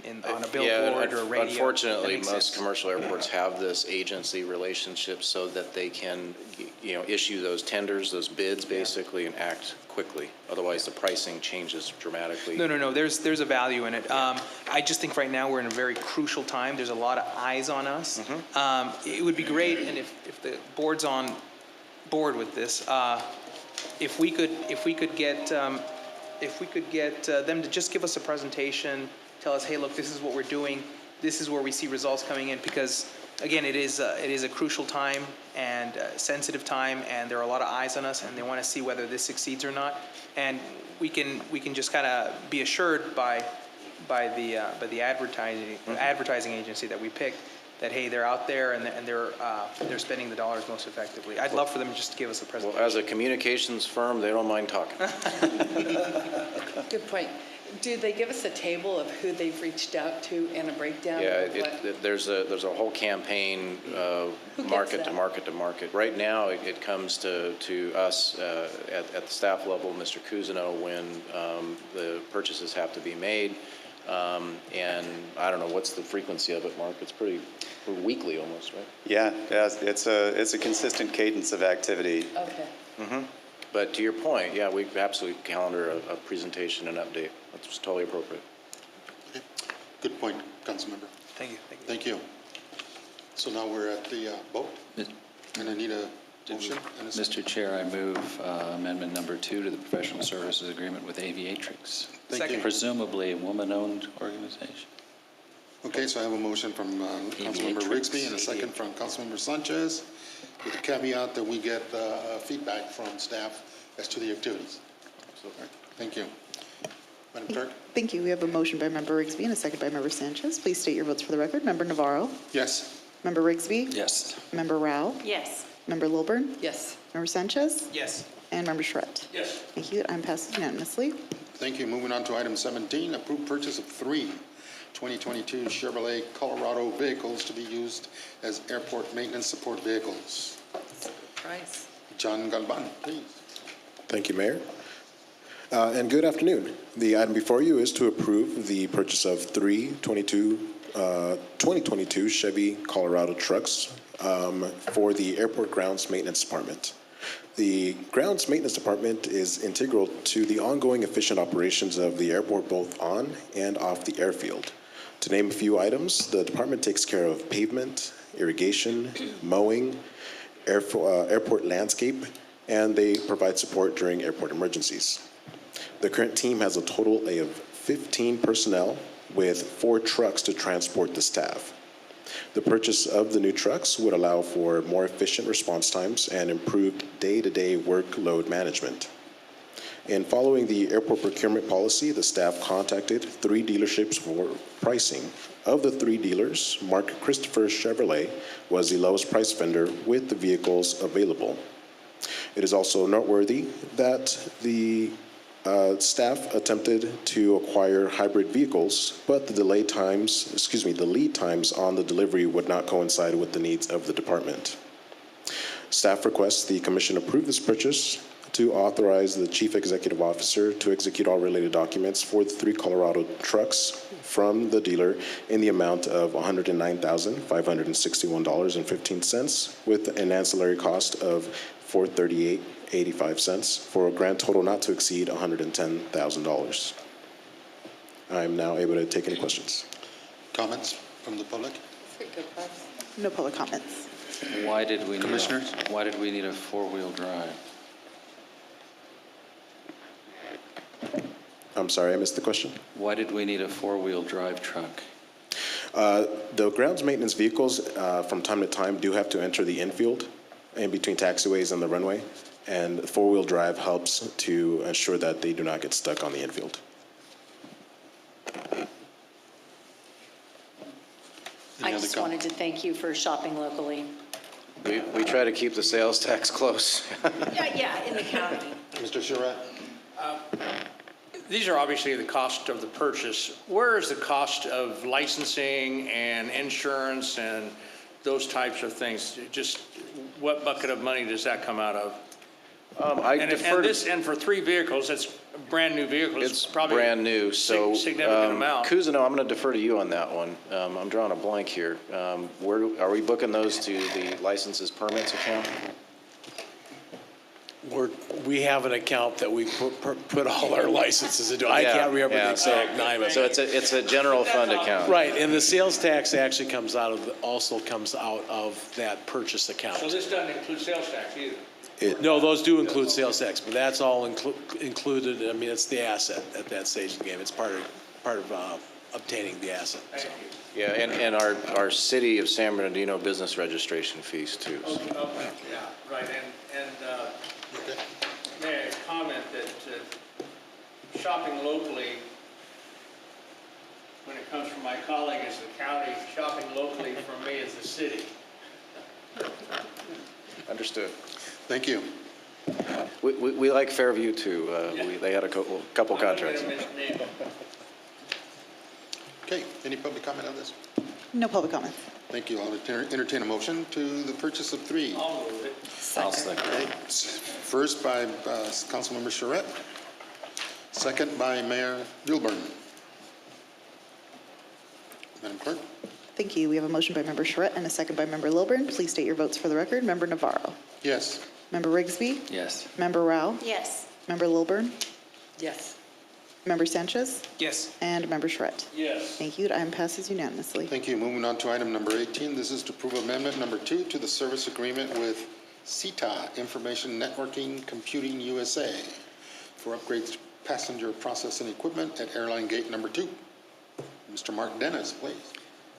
on a billboard or radio. Unfortunately, most commercial airports have this agency relationship so that they can, issue those tenders, those bids, basically, and act quickly. Otherwise, the pricing changes dramatically. No. There's a value in it. I just think right now we're in a very crucial time. There's a lot of eyes on us. It would be great, and if the board's on board with this, if we could get them to just give us a presentation, tell us, hey, look, this is what we're doing, this is where we see results coming in, because again, it is a crucial time and sensitive time, and there are a lot of eyes on us, and they want to see whether this succeeds or not. And we can just kind of be assured by the advertising agency that we picked that, hey, they're out there and they're spending the dollars most effectively. I'd love for them just to give us a presentation. Well, as a communications firm, they don't mind talking. Good point. Do they give us a table of who they've reached out to and a breakdown? Yeah, of what? there's a whole campaign, Who gets market to that? market to market. Right now, it comes to us at the staff level, Mr. Cousineau, when the purchases have to be made. And I don't know, what's the frequency of it, Mark? It's pretty weekly almost, right? Yeah, it's a consistent cadence of activity. Okay. But to your point, yeah, we absolutely calendar a presentation and update. That's totally appropriate. Okay. Good point, Councilmember. Thank you. Thank you. So now we're at the vote, and I need a motion and a second. Mr. Chair, I move amendment number 2 to the professional services agreement with Aviatrix. Thank you. Presumably a woman-owned organization. Okay, so I have a motion from Councilmember Rigsby and a second from Councilmember Sanchez, with the caveat that we get feedback from staff as to the activities. Absolutely. Thank you. Madam Clerk? Thank you. We have a motion by Member Rigsby and a second by Member Sanchez. Please state your votes for the record. Member Navarro? Yes. Member Rigsby? Yes. Member Rao? Yes. Member Lilburn? Yes. Member Sanchez? Yes. And Member Charette? Yes. Thank you. Item passes unanimously. Thank you. Moving on to item 17, approved purchase of 3 2022 Chevrolet Colorado vehicles to be used as airport maintenance support vehicles. Price. John Galvan, please. Thank you, Mayor. And good afternoon. The item before you is to approve the purchase of 3 2022 Chevy Colorado trucks for the Airport Grounds Maintenance Department. The Grounds Maintenance Department is integral to the ongoing efficient operations of the airport both on and off the airfield. To name a few items, the department takes care of pavement, irrigation, mowing, airport landscape, and they provide support during airport emergencies. The current team has a total of 15 personnel with 4 trucks to transport the staff. The purchase of the new trucks would allow for more efficient response times and improved day-to-day workload management. In following the airport procurement policy, the staff contacted 3 dealerships for pricing. Of the 3 dealers, Mark Christopher Chevrolet was the lowest price vendor with the vehicles available. It is also noteworthy that the staff attempted to acquire hybrid vehicles, but the lead times on the delivery would not coincide with the needs of the department. Staff requests the Commission approve this purchase to authorize the Chief Executive Officer to execute all related documents for the 3 Colorado trucks from the dealer in the amount of $109,561.15 with an ancillary cost of $438.85 for a grand total not to exceed $110,000. I am now able to take any questions. Comments from the public? No public comments. Why did we Commissioners? Why did we need a 4-wheel drive? I'm sorry, I missed the question. Why did we need a 4-wheel drive truck? The grounds maintenance vehicles, from time to time, do have to enter the infield in between taxiways and the runway, and 4-wheel drive helps to ensure that they do not get stuck on the infield. I just wanted to thank you for shopping locally. We try to keep the sales tax close. Yeah, in the county. Mr. Charette? These are obviously the cost of the purchase. Where is the cost of licensing and insurance and those types of things? Just what bucket of money does that come out of? And for 3 vehicles, that's brand new vehicles. It's probably brand new, so significant amount. Cousineau, I'm going to defer to you on that one. I'm drawing a blank here. Where are we booking those to the licenses permits account? We have an account that we put all our licenses into. I can't remember the exact name. So it's a general fund account. Right, and the sales tax actually also comes out of that purchase account. So this doesn't include sales tax either? No, those do include sales tax, but that's all included. I mean, it's the asset at that stage of the game. It's part of obtaining the asset. So. Yeah, and our City of San Bernardino business registration fees too. So. Okay, yeah, right, and may I comment that shopping locally, when it comes from my colleague is the county. Shopping locally from me is the city. Understood. Thank you. We like Fairview too. They had a couple contracts. I'm not gonna mention names. Okay, any public comment on this? No public comments. Thank you. I'll entertain a motion to the purchase of 3. I'll move it. I'll second. Okay, first by Councilmember Charette, second by Mayor Dilburn. Madam Clerk? Thank you. We have a motion by Member Charette and a second by Member Lilburn. Please state your votes for the record. Member Navarro. Yes. Member Rigsby. Yes. Member Rao. Yes. Member Lilburn. Yes. Member Sanchez. Yes. And Member Charette. Yes. Thank you. The item passes unanimously. Thank you. Moving on to item number 18. This is to approve amendment number 2 to the service agreement with CETA, Information Networking Computing USA, for upgrades to passenger processing equipment at airline gate number 2. Mr. Mark Dennis, please.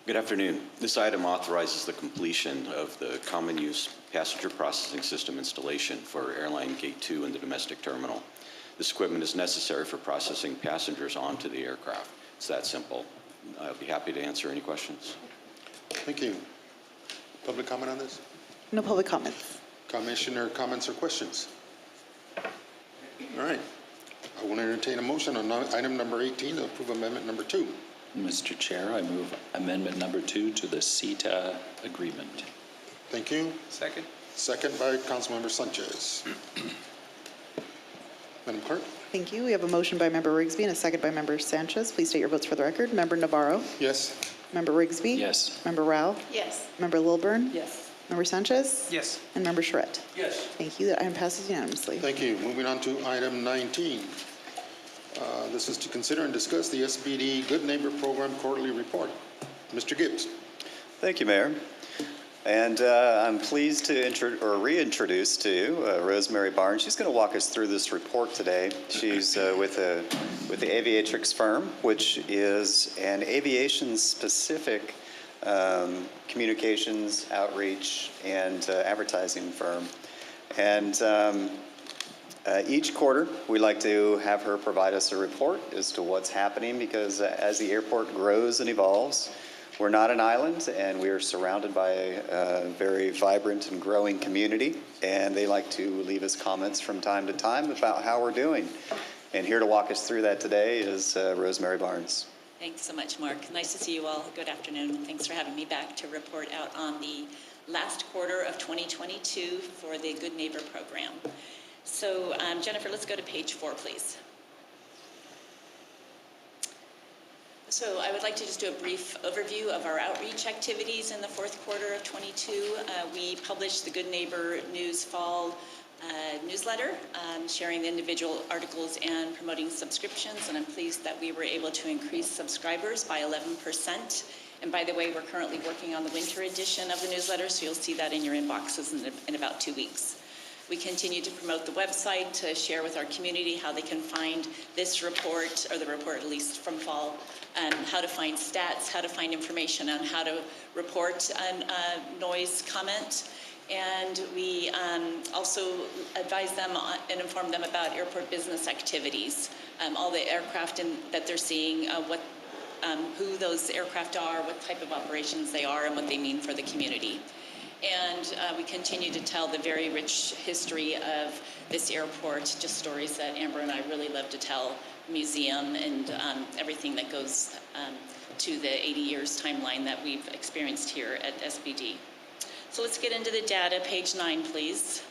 Good afternoon. This item authorizes the completion of the common use passenger processing system installation for airline gate 2 in the domestic terminal. This equipment is necessary for processing passengers onto the aircraft. It's that simple. I'll be happy to answer any questions. Thank you. Public comment on this? No public comments. Commissioner comments or questions? All right. I will entertain a motion on item number 18 to approve amendment number 2. Mr. Chair, I move amendment number 2 to the CETA agreement. Thank you. Second? Second by Councilmember Sanchez. Madam Clerk? Thank you. We have a motion by Member Rigsby and a second by Member Sanchez. Please state your votes for the record. Member Navarro. Yes. Member Rigsby. Yes. Member Rao. Yes. Member Lilburn. Yes. Member Sanchez. Yes. And Member Charette. Yes. Thank you. The item passes unanimously. Thank you. Moving on to item 19. This is to consider and discuss the SBD Good Neighbor Program quarterly report. Mr. Gibbs. Thank you, Mayor. And I'm pleased to reintroduce to you Rosemary Barnes. She's going to walk us through this report today. She's with the Aviatrix firm, which is an aviation-specific communications, outreach, and advertising firm. And each quarter, we like to have her provide us a report as to what's happening, because as the airport grows and evolves, we're not an island, and we are surrounded by a very vibrant and growing community, and they like to leave us comments from time to time about how we're doing. And here to walk us through that today is Rosemary Barnes. Thanks so much, Mark. Nice to see you all. Good afternoon. Thanks for having me back to report out on the last quarter of 2022 for the Good Neighbor program. So, Jennifer, let's go to page 4, please. So I would like to just do a brief overview of our outreach activities in the fourth quarter of 22. We published the Good Neighbor News Fall newsletter, sharing the individual articles and promoting subscriptions, and I'm pleased that we were able to increase subscribers by 11%. And by the way, we're currently working on the winter edition of the newsletter, so you'll see that in your inboxes in about 2 weeks. We continue to promote the website, to share with our community how they can find this report, or the report at least from fall, how to find stats, how to find information on how to report noise comment. And we also advise them and inform them about airport business activities, all the aircraft that they're seeing, who those aircraft are, what type of operations they are, and what they mean for the community. And we continue to tell the very rich history of this airport, just stories that Amber and I really love to tell, museum and everything that goes to the 80 years timeline that we've experienced here at SBD. So let's get into the data. Page 9, please.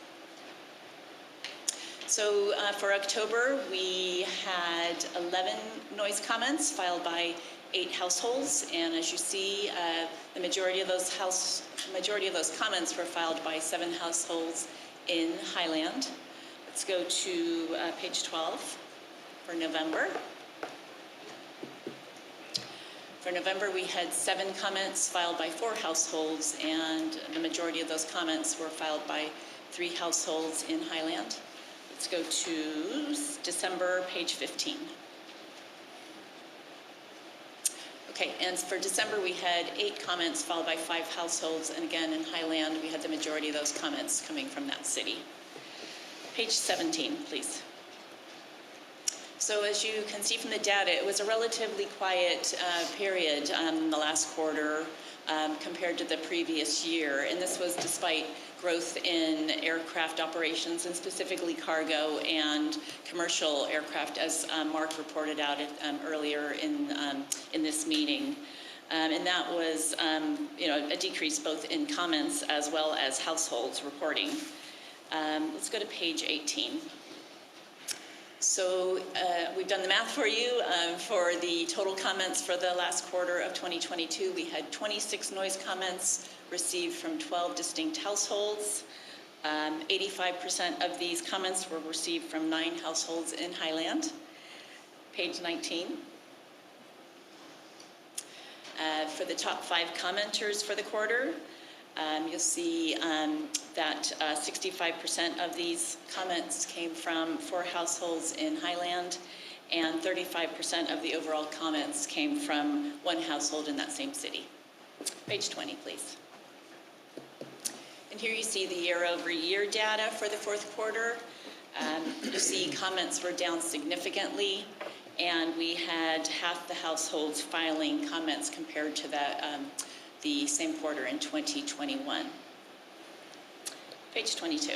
So for October, we had 11 noise comments filed by 8 households, and as you see, the majority of those comments were filed by 7 households in Highland. Let's go to page 12 for November. For November, we had 7 comments filed by 4 households, and the majority of those comments were filed by 3 households in Highland. Let's go to December, page 15. Okay, and for December, we had 8 comments followed by 5 households, and again, in Highland, we had the majority of those comments coming from that city. Page 17, please. So So as you can see from the data, it was a relatively quiet period in the last quarter compared to the previous year. And this was despite growth in aircraft operations and specifically cargo and commercial aircraft, as Mark reported out earlier in this meeting. And that was a decrease both in comments as well as households reporting. Let's go to page 18. So we've done the math for you. For the total comments for the last quarter of 2022, we had 26 noise comments received from 12 distinct households. 85% of these comments were received from 9 households in Highland. Page 19. For the top 5 commenters for the quarter, you'll see that 65% of these comments came from 4 households in Highland, and 35% of the overall comments came from 1 household in that same city. Page 20, please. And here you see the year-over-year data for the 4th quarter. You see comments were down significantly, and we had half the households filing comments compared to the same quarter in 2021. Page 22.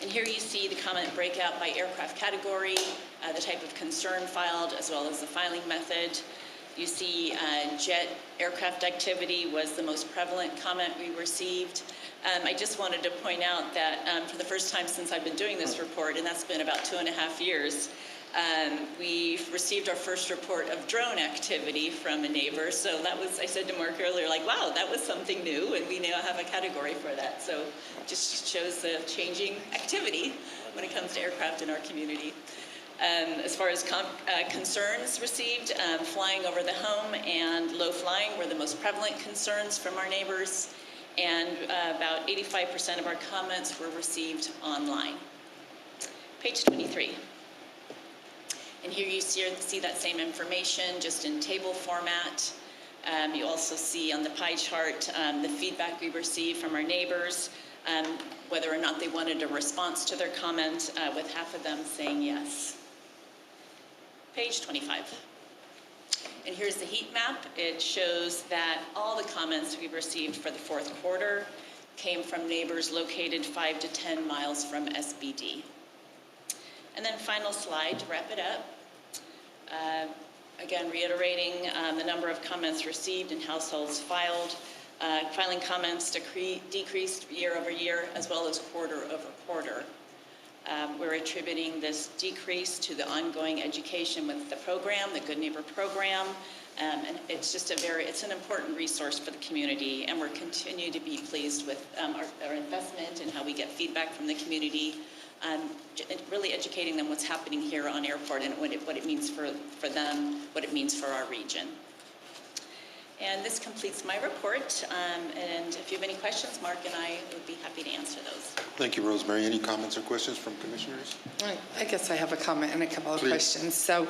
And here you see the comment breakout by aircraft category, the type of concern filed, as well as the filing method. You see jet aircraft activity was the most prevalent comment we received. I just wanted to point out that for the first time since I've been doing this report, and that's been about 2.5 years, we received our first report of drone activity from a neighbor. So that was, I said to Mark earlier, like, wow, that was something new, and we now have a category for that. So just shows the changing activity when it comes to aircraft in our community. As far as concerns received, flying over the home and low flying were the most prevalent concerns from our neighbors, and about 85% of our comments were received online. Page 23. And here you see that same information, just in table format. You also see on the pie chart the feedback we received from our neighbors, whether or not they wanted a response to their comment, with half of them saying yes. Page 25. And here's the heat map. It shows that all the comments we received for the 4th quarter came from neighbors located 5 to 10 miles from SBD. And then final slide to wrap it up. Again, reiterating the number of comments received and households filed. Filing comments decreased year over year as well as quarter over quarter. We're attributing this decrease to the ongoing education with the program, the Good Neighbor program. And it's just it's an important resource for the community, and we're continue to be pleased with our investment and how we get feedback from the community, really educating them what's happening here on airport and what it means for them, what it means for our region. And this completes my report. And if you have any questions, Mark and I would be happy to answer those. Thank you, Rosemary. Any comments or questions from commissioners? I guess I have a comment and a couple of Please. questions. So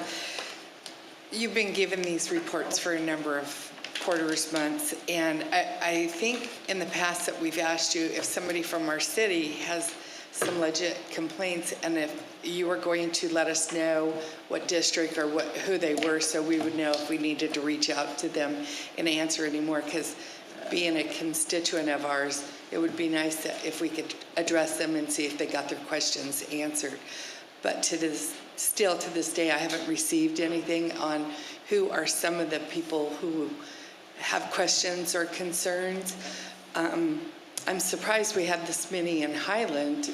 you've been given these reports for a number of quarters, months, and I think in the past that we've asked you if somebody from our city has some legit complaints, and if you were going to let us know what district or who they were, so we would know if we needed to reach out to them and answer anymore. Because being a constituent of ours, it would be nice if we could address them and see if they got their questions answered. But still to this day, I haven't received anything on who are some of the people who have questions or concerns. I'm surprised we had this many in Highland,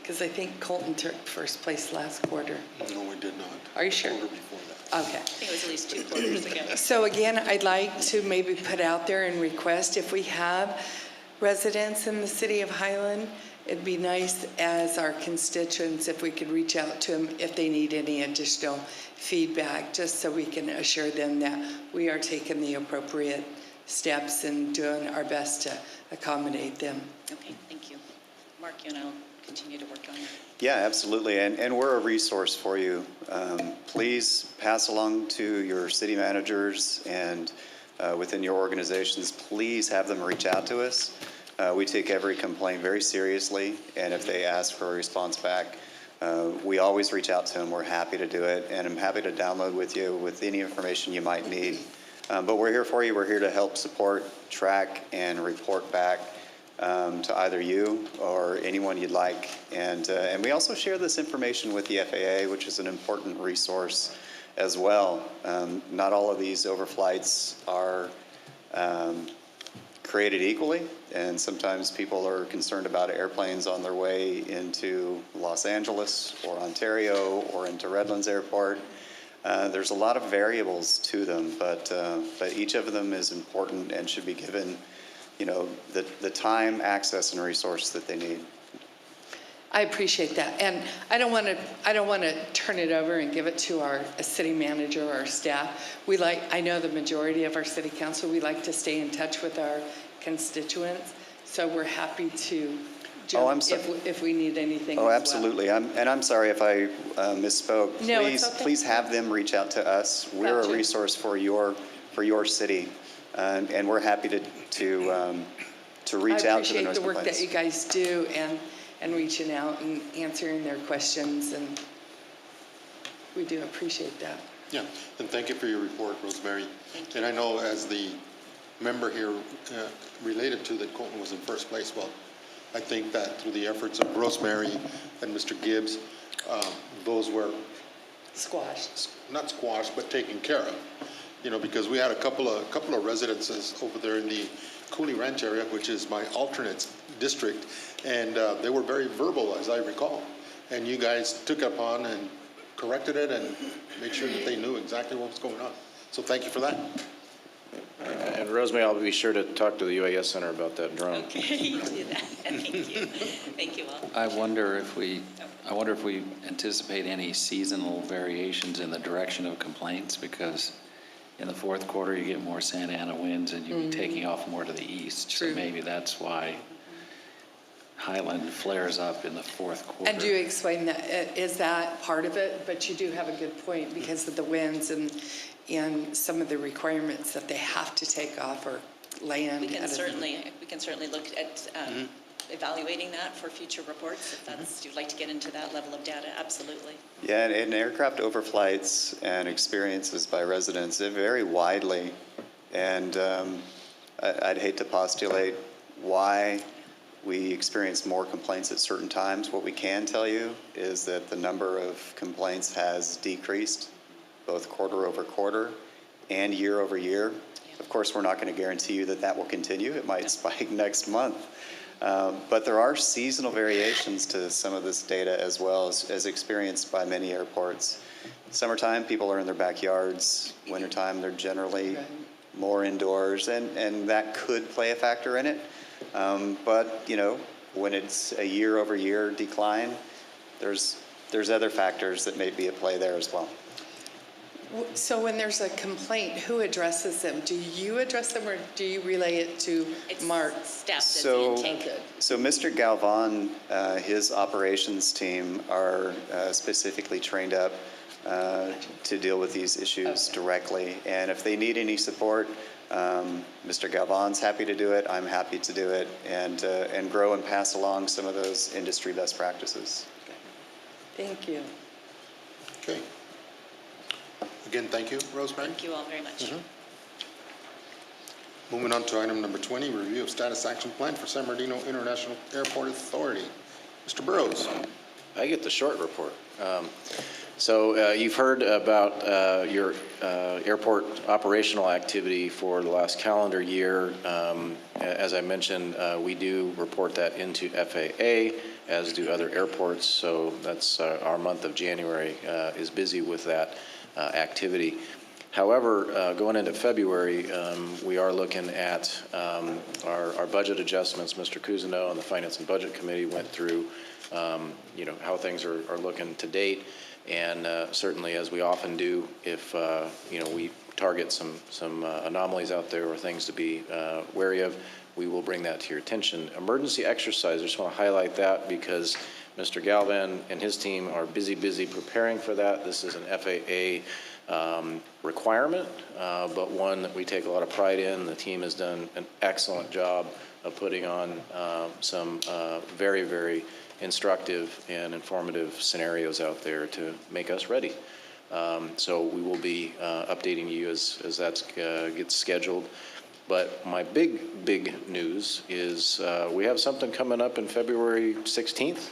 because I think Colton took first place last quarter. No, we did not. Are you sure? Quarter before that. Okay. I think it was at least 2 quarters ago. So again, I'd like to maybe put out there and request, if we have residents in the city of Highland, it'd be nice as our constituents if we could reach out to them if they need any additional feedback, just so we can assure them that we are taking the appropriate steps and doing our best to accommodate them. Okay, thank you. Mark, you and I will continue to work on it. Yeah, absolutely, and we're a resource for you. Please pass along to your city managers and within your organizations, please have them reach out to us. We take every complaint very seriously, and if they ask for a response back, we always reach out to them. We're happy to do it, and I'm happy to download with you with any information you might need. But we're here for you. We're here to help support, track, and report back to either you or anyone you'd like. And we also share this information with the FAA, which is an important resource as well. Not all of these overflights are created equally, and sometimes people are concerned about airplanes on their way into Los Angeles or Ontario or into Redlands Airport. There's a lot of variables to them, but each of them is important and should be given, the time, access, and resource that they need. I appreciate that, and I don't want to turn it over and give it to our city manager or our staff. I know the majority of our city council, we like to stay in touch with our constituents, so we're happy to jump if we need anything. Oh, as absolutely. well. I'm sorry if I misspoke. No, it's okay. Please have them reach out to us. We're Gotcha. a resource for your city, and we're happy to reach out to the I appreciate noise the work complaints. that you guys do and reaching out and answering their questions, and we do appreciate that. Yeah, and thank you for your report, Rosemary. And I know as the member here related to that Colton was in first place. Well, I think that through the efforts of Rosemary and Mr. Gibbs, those were not squashed, but taken care of. Because we had a couple of residences over there in the Cooley Ranch area, which is my alternate district, and they were very verbal, as I recall. And you guys took it upon and corrected it and made sure that they knew exactly what was going on. So thank you for that. And Rosemary, I'll be sure to talk to the UAS Center about that drone. Okay, you do that. Thank you. Thank you all. I wonder if we anticipate any seasonal variations in the direction of complaints, because in the fourth quarter you get more Santa Ana winds and you'll be taking off more to the east. True. So maybe that's why Highland flares up in the fourth quarter. And do you explain that? Is that part of it? But you do have a good point because of the winds and some of the requirements that they have to take off or land. We can certainly look at evaluating that for future reports if you'd like to get into that level of data. Absolutely. Yeah, and aircraft overflights and experiences by residents, they vary widely. And I'd hate to postulate why we experience more complaints at certain times. What we can tell you is that the number of complaints has decreased, both quarter over quarter and year over year. Of course, we're not going to guarantee you that will continue. It might spike next month. But there are seasonal variations to some of this data as well as experienced by many airports. Summertime, people are in their backyards. Wintertime, they're generally more indoors, and that could play a factor in it. But, when it's a year-over-year decline, there's other factors that may be at play there as well. So when there's a complaint, who addresses them? Do you address them or do you relay it to Mark? Staff does So, the intake. so Mr. Galvan, his operations team are specifically trained up to deal with these issues directly. And if they need any support, Mr. Galvan's happy to do it. I'm happy to do it and grow and pass along some of those industry best practices. Thank you. Okay. Again, thank you, Rosemary. Thank you all very much. Moving on to item number 20, review of status action plan for San Bernardino International Airport Authority. Mr. Burrows. I get the short report. So you've heard about your airport operational activity for the last calendar year. As I mentioned, we do report that into FAA, as do other airports. So that's our month of January is busy with that activity. However, going into February, we are looking at our budget adjustments. Mr. Cousineau and the Finance and Budget Committee went through, how things are looking to date. And certainly, as we often do, if, we target some anomalies out there or things to be wary of, we will bring that to your attention. Emergency exercise, I just want to highlight that because Mr. Galvan and his team are busy preparing for that. This is an FAA requirement, but one that we take a lot of pride in. The team has done an excellent job of putting on some very instructive and informative scenarios out there to make us ready. So we will be updating you as that gets scheduled. But my big news is we have something coming up in February 16th,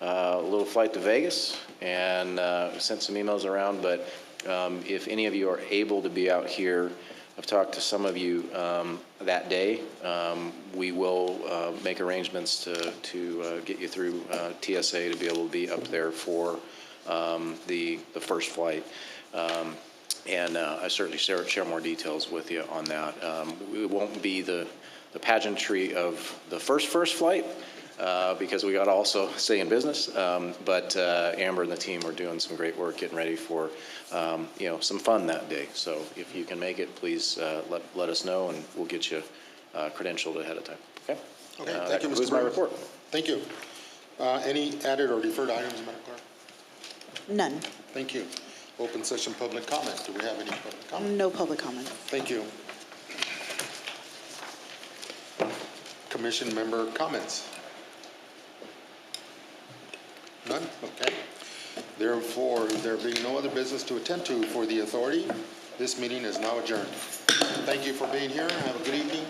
a little flight to Vegas, and sent some emails around. But if any of you are able to be out here, I've talked to some of you that day. We will make arrangements to get you through TSA to be able to be up there for the first flight. And I certainly share more details with you on that. It won't be the pageantry of the first flight because we got to also stay in business. But Amber and the team are doing some great work getting ready for some fun that day. So if you can make it, please let us know, and we'll get you credentialed ahead of time. Okay. Okay, thank that you, concludes Mr. my Brewer. report. Thank you. Any added or deferred items, Madam Clerk? None. Thank you. Open session public comment. Do we have any public comment? No public comment. Thank you. Commission member comments? None? Okay. Therefore, there being no other business to attend to for the authority, this meeting is now adjourned. Thank you for being here. Have a good evening.